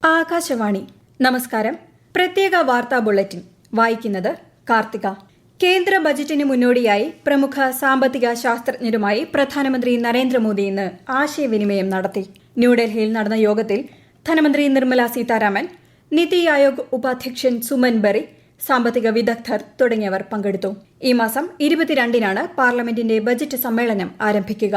ആകാശവാണി. നമസ്കാരം. പ്രത്യേക വാർത്താ ബുള്ളറ്റിൻ വായിക്കുന്നത് കാർത്തിക. കേന്ദ്ര ബജറ്റിന് മുന്നോടിയായി പ്രമുഖ സാമ്പത്തിക ശാസ്ത്രജ്ഞരുമായി പ്രധാനമന്ത്രി നരേന്ദ്രമോദി ഇന്ന് ആശയവിനിമയം നടത്തി. ന്യൂഡൽഹിയിൽ നടന്ന യോഗത്തിൽ ധനമന്ത്രി നിർമ്മല സീതാരാമൻ, നിതി ആയോഗ് ഉപാധ്യക്ഷൻ സുമൻ ബറി, സാമ്പത്തിക വിദഗ്ധർ തുടങ്ങിയവർ പങ്കെടുത്തു. ഈ മാസം 22-നാണ് പാർലമെന്റിന്റെ ബജറ്റ് സമ്മേളനം ആരംഭിക്കുക.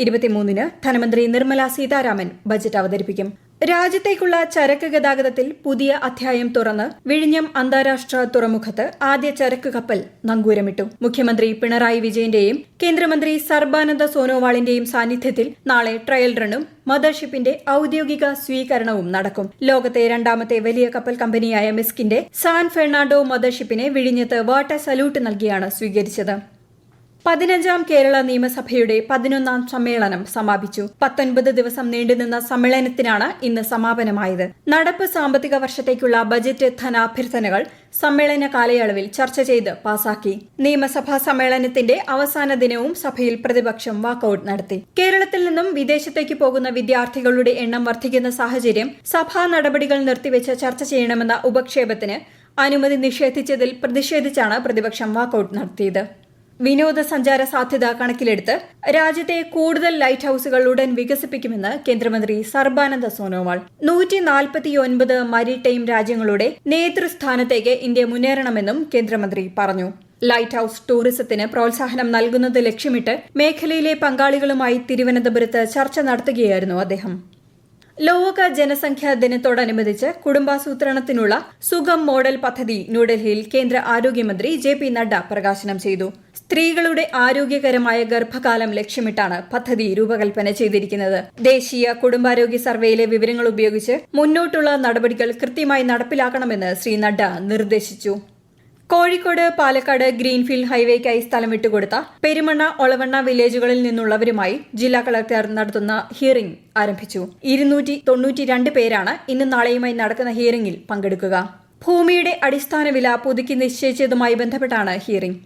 23-ന് ധനമന്ത്രി നിർമ്മല സീതാരാമൻ ബജറ്റ് അവതരിപ്പിക്കും. രാജ്യത്തേക്കുള്ള ചരക്ക് ഗതാഗതത്തിൽ പുതിയ അധ്യായം തുറന്ന് വിഴിഞ്ഞം അന്താരാഷ്ട്ര തുറമുഖത്ത് ആദ്യ ചരക്ക് കപ്പൽ നങ്കൂരമിട്ടു. മുഖ്യമന്ത്രി പിണറായി വിജയന്റെയും കേന്ദ്രമന്ത്രി സർബാനന്ദ സോനോവാളിന്റെയും സാന്നിധ്യത്തിൽ നാളെ ട്രയൽ റണ്ണും മദർഷിപ്പിന്റെ ഔദ്യോഗിക സ്വീകരണവും നടക്കും. ലോകത്തെ രണ്ടാമത്തെ വലിയ കപ്പൽ കമ്പനിയായ മെസ്കിന്റെ സാൻ ഫെർണാണ്ടോ മദർഷിപ്പിനെ വിഴിഞ്ഞത്ത് വാട്ടർ സല്യൂട്ട് നൽകിയാണ് സ്വീകരിച്ചത്. 15ാം കേരള നിയമസഭയുടെ 11ാം സമ്മേളനം സമാപിച്ചു. 19 ദിവസം നീണ്ടുനിന്ന സമ്മേളനത്തിനാണ് ഇന്ന് സമാപനമായത്. നടപ്പ് സാമ്പത്തിക വർഷത്തേക്കുള്ള ബജറ്റ് ധനാഭ്യർത്ഥനകൾ സമ്മേളന കാലയളവിൽ ചർച്ച ചെയ്ത് പാസാക്കി. നിയമസഭാ സമ്മേളനത്തിന്റെ അവസാന ദിനവും സഭയിൽ പ്രതിപക്ഷം വാക്കൌട്ട് നടത്തി. കേരളത്തിൽ നിന്നും വിദേശത്തേക്ക് പോകുന്ന വിദ്യാർത്ഥികളുടെ എണ്ണം വർദ്ധിക്കുന്ന സാഹചര്യം സഭാ നടപടികൾ നിർത്തിവെച്ച് ചർച്ച ചെയ്യണമെന്ന ഉപക്ഷേപത്തിന് അനുമതി നിഷേധിച്ചതിൽ പ്രതിഷേധിച്ചാണ് പ്രതിപക്ഷം വാക്കൌട്ട് നടത്തിയത്. വിനോദസഞ്ചാര സാധ്യത കണക്കിലെടുത്ത് രാജ്യത്തെ കൂടുതൽ ലൈറ്റ് ഹൌസുകൾ ഉടൻ വികസിപ്പിക്കുമെന്ന് കേന്ദ്രമന്ത്രി സർബാനന്ദ സോനോവാൾ. 149 മാരിടൈം രാജ്യങ്ങളുടെ നേതൃസ്ഥാനത്തേക്ക് ഇന്ത്യ മുന്നേറണമെന്നും കേന്ദ്രമന്ത്രി പറഞ്ഞു. ലൈറ്റ് ഹൌസ് ടൂറിസത്തിന് പ്രോത്സാഹനം നൽകുന്നത് ലക്ഷ്യമിട്ട് മേഖലയിലെ പങ്കാളികളുമായി തിരുവനന്തപുരത്ത് ചർച്ച നടത്തുകയായിരുന്നു അദ്ദേഹം. ലോക ജനസംഖ്യാ ദിനത്തോടനുബന്ധിച്ച് കുടുംബാസൂത്രണത്തിനുള്ള സുഗം മോഡൽ പദ്ധതി ന്യൂഡൽഹിയിൽ കേന്ദ്ര ആരോഗ്യമന്ത്രി JP നഡ്ഡ പ്രകാശനം ചെയ്തു. സ്ത്രീകളുടെ ആരോഗ്യകരമായ ഗർഭകാലം ലക്ഷ്യമിട്ടാണ് പദ്ധതി രൂപകൽപ്പന ചെയ്തിരിക്കുന്നത്. ദേശീയ കുടുംബാരോഗ്യ സർവേയിലെ വിവരങ്ങൾ ഉപയോഗിച്ച് മുന്നോട്ടുള്ള നടപടികൾ കൃത്യമായി നടപ്പിലാക്കണമെന്ന് ശ്രീ നഡ്ഡ നിർദ്ദേശിച്ചു. കോഴിക്കോട് പാലക്കാട് ഗ്രീൻഫീൽഡ് ഹൈവേക്കായി സ്ഥലം വിട്ടുകൊടുത്ത പെരുമണ്ണ, ഒളവണ്ണ വില്ലേജുകളിൽ നിന്നുള്ളവരുമായി ജില്ലാ കളക്ടർ നടത്തുന്ന ഹിയറിംഗ് ആരംഭിച്ചു. 292 പേരാണ് ഇന്നും നാളെയുമായി നടക്കുന്ന ഹിയറിംഗിൽ പങ്കെടുക്കുക. ഭൂമിയുടെ അടിസ്ഥാന വില പുതുക്കി നിശ്ചയിച്ചതുമായി ബന്ധപ്പെട്ടാണ് ഹിയറിംഗ്.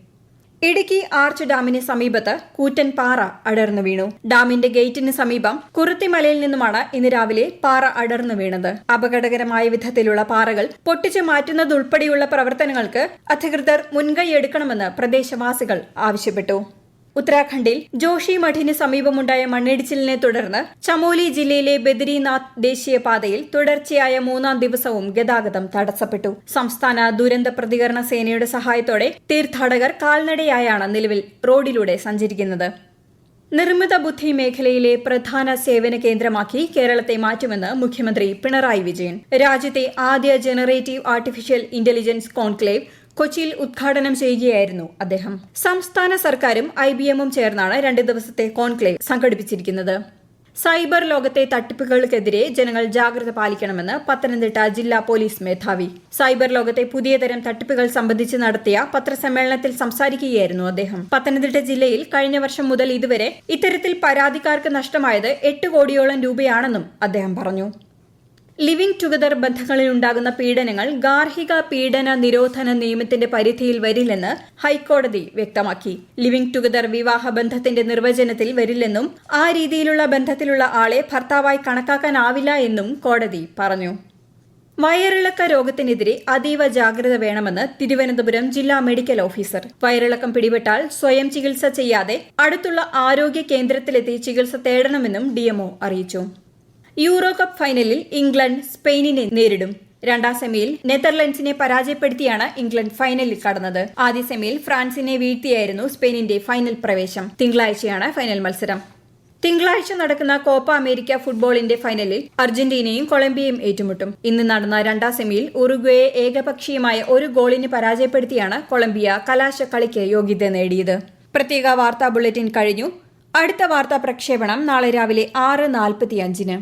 ഇടുക്കി ആർച്ച് ഡാമിന് സമീപത്ത് കൂറ്റൻ പാറ അടർന്നു വീണു. ഡാമിന്റെ ഗേറ്റിന് സമീപം കുറുത്തിമലയിൽ നിന്നുമാണ് ഇന്ന് രാവിലെ പാറ അടർന്നു വീണത്. അപകടകരമായ വിധത്തിലുള്ള പാറകൾ പൊട്ടിച്ചു മാറ്റുന്നതുൾപ്പെടെയുള്ള പ്രവർത്തനങ്ങൾക്ക് അധികൃതർ മുൻകൈയെടുക്കണമെന്ന് പ്രദേശവാസികൾ ആവശ്യപ്പെട്ടു. ഉത്തരാഖണ്ഡിൽ ജോഷി മഠിന് സമീപമുണ്ടായ മണ്ണിടിച്ചിലിനെ തുടർന്ന് ചമോലി ജില്ലയിലെ ബദ്രിനാഥ് ദേശീയപാതയിൽ തുടർച്ചയായ 3ാം ദിവസവും ഗതാഗതം തടസ്സപ്പെട്ടു. സംസ്ഥാന ദുരന്ത പ്രതികരണ സേനയുടെ സഹായത്തോടെ തീർത്ഥാടകർ കാൽനടയായാണ് നിലവിൽ റോഡിലൂടെ സഞ്ചരിക്കുന്നത്. നിർമ്മിത ബുദ്ധി മേഖലയിലെ പ്രധാന സേവന കേന്ദ്രമാക്കി കേരളത്തെ മാറ്റുമെന്ന് മുഖ്യമന്ത്രി പിണറായി വിജയൻ. രാജ്യത്തെ ആദ്യ ജനറേറ്റീവ് ആർട്ടിഫിഷ്യൽ ഇന്റലിജൻസ് കോൺക്ലേവ് കൊച്ചിയിൽ ഉദ്ഘാടനം ചെയ്യുകയായിരുന്നു അദ്ദേഹം. സംസ്ഥാന സർക്കാരും IBM-ഉം ചേർന്നാണ് 2 ദിവസത്തെ കോൺക്ലേവ് സംഘടിപ്പിച്ചിരിക്കുന്നത്. സൈബർ ലോകത്തെ തട്ടിപ്പുകൾക്കെതിരെ ജനങ്ങൾ ജാഗ്രത പാലിക്കണമെന്ന് പത്തനംതിട്ട ജില്ലാ പോലീസ് മേധാവി. സൈബർ ലോകത്തെ പുതിയ തരം തട്ടിപ്പുകൾ സംബന്ധിച്ച് നടത്തിയ പത്രസമ്മേളനത്തിൽ സംസാരിക്കുകയായിരുന്നു അദ്ദേഹം. പത്തനംതിട്ട ജില്ലയിൽ കഴിഞ്ഞ വർഷം മുതൽ ഇതുവരെ ഇത്തരത്തിൽ പരാതിക്കാർക്ക് നഷ്ടമായത് 8 കോടിയോളം രൂപയാണെന്നും അദ്ദേഹം പറഞ്ഞു. ലിവിംഗ് ടുഗദർ ബന്ധങ്ങളിലുണ്ടാകുന്ന പീഡനങ്ങൾ ഗാർഹിക പീഡന നിരോധന നിയമത്തിന്റെ പരിധിയിൽ വരില്ലെന്ന് ഹൈക്കോടതി വ്യക്തമാക്കി. ലിവിംഗ് ടുഗദർ വിവാഹ ബന്ധത്തിന്റെ നിർവചനത്തിൽ വരില്ലെന്നും ആ രീതിയിലുള്ള ബന്ധത്തിലുള്ള ആളെ ഭർത്താവായി കണക്കാക്കാനാവില്ല എന്നും കോടതി പറഞ്ഞു. വയറിളക്ക രോഗത്തിനെതിരെ അതീവ ജാഗ്രത വേണമെന്ന് തിരുവനന്തപുരം ജില്ലാ മെഡിക്കൽ ഓഫീസർ. വയറിളക്കം പിടിപെട്ടാൽ സ്വയം ചികിത്സ ചെയ്യാതെ അടുത്തുള്ള ആരോഗ്യ കേന്ദ്രത്തിലെത്തി ചികിത്സ തേടണമെന്നും DMO അറിയിച്ചു. യൂറോ കപ്പ് ഫൈനലിൽ ഇംഗ്ലണ്ട് സ്പെയിനിനെ നേരിടും. 2ാം സെമിയിൽ നെതർലൻഡ്സിനെ പരാജയപ്പെടുത്തിയാണ് ഇംഗ്ലണ്ട് ഫൈനലിൽ കടന്നത്. ആദ്യ സെമിയിൽ ഫ്രാൻസിനെ വീഴ്ത്തിയായിരുന്നു സ്പെയിനിന്റെ ഫൈനൽ പ്രവേശം. തിങ്കളാഴ്ചയാണ് ഫൈനൽ മത്സരം. തിങ്കളാഴ്ച നടക്കുന്ന കോപ്പ അമേരിക്ക ഫുട്ബോളിന്റെ ഫൈനലിൽ അർജന്റീനയും കൊളംബിയയും ഏറ്റുമുട്ടും. ഇന്ന് നടന്ന 2ാം സെമിയിൽ ഉറുഗ്വേയെ ഏകപക്ഷീയമായ 1 ഗോളിന് പരാജയപ്പെടുത്തിയാണ് കൊളംബിയ കലാശക്കളിക്ക് യോഗ്യത നേടിയത്. പ്രത്യേക വാർത്താ ബുള്ളറ്റിൻ കഴിഞ്ഞു. അടുത്ത വാർത്താ പ്രക്ഷേപണം നാളെ രാവിലെ 6:45-ന്.